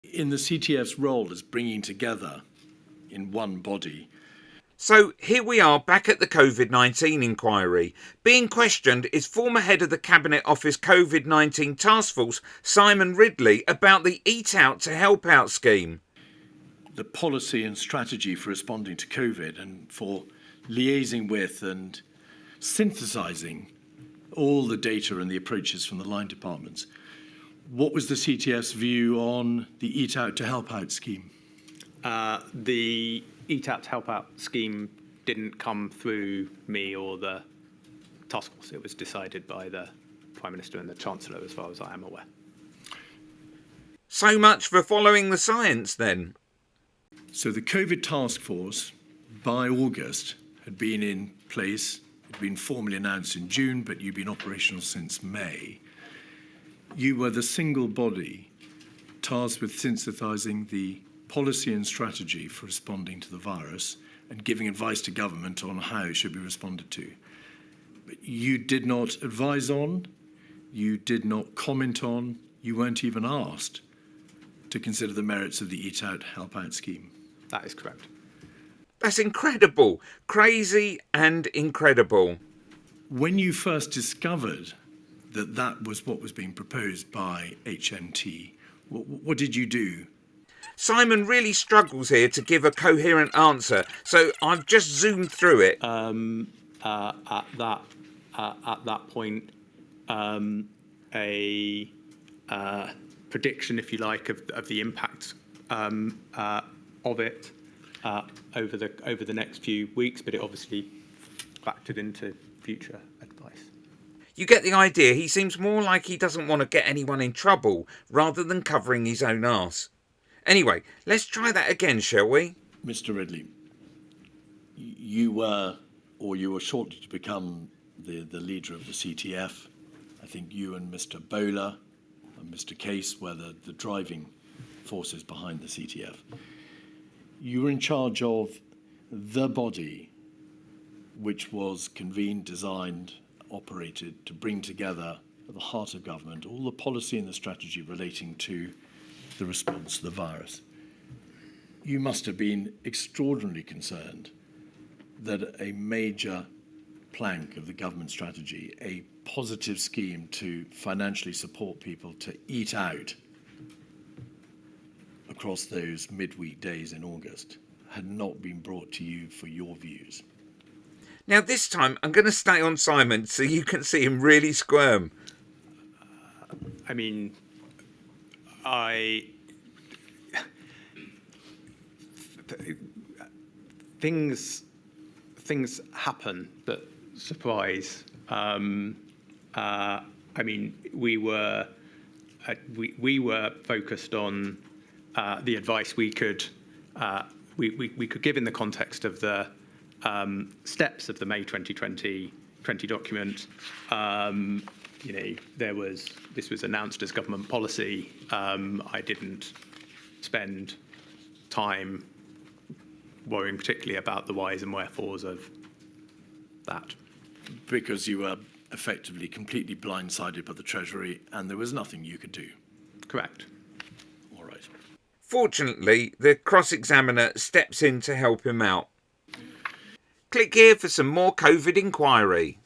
in the CTF's role as bringing together in one body. So here we are back at the COVID-19 inquiry. Being questioned is former head of the Cabinet Office COVID-19 Task Force, Simon Ridley, about the Eat Out to Help Out scheme. The policy and strategy for responding to COVID and for liaising with and synthesising all the data and the approaches from the line departments. What was the CTF's view on the Eat Out to Help Out scheme? The Eat Out to Help Out scheme didn't come through me or the task force. It was decided by the Prime Minister and the Chancellor, as far as I am aware. So much for following the science then. So the COVID task force, by August, had been in place. It had been formally announced in June, but you'd been operational since May. You were the single body tasked with synthesising the policy and strategy for responding to the virus and giving advice to government on how it should be responded to. But you did not advise on, you did not comment on, you weren't even asked to consider the merits of the Eat Out, Help Out scheme. That is correct. That's incredible. Crazy and incredible. When you first discovered that that was what was being proposed by HMT, what did you do? Simon really struggles here to give a coherent answer, so I've just zoomed through it. At that point, a prediction, if you like, of the impact of it over the next few weeks, but it obviously factored into future advice. You get the idea. He seems more like he doesn't want to get anyone in trouble rather than covering his own arse. Anyway, let's try that again, shall we? Mr. Ridley, you were shortly to become the leader of the CTF. I think you and Mr. Bowler and Mr. Case were the driving forces behind the CTF. You were in charge of the body which was convened, designed, operated to bring together at the heart of government all the policy and the strategy relating to the response to the virus. You must have been extraordinarily concerned that a major plank of the government strategy, a positive scheme to financially support people to eat out across those midweek days in August, had not been brought to you for your views. Now this time I'm going to stay on Simon so you can see him really squirm. I mean, things happen that surprise. I mean, we were focused on the advice we could give in the context of the steps of the May 2020 document. This was announced as government policy. I didn't spend time worrying particularly about the whys and wherefores of that. Because you were effectively completely blindsided by the Treasury and there was nothing you could do. Correct. All right. Fortunately, the cross-examiner steps in to help him out. Click here for some more COVID inquiry.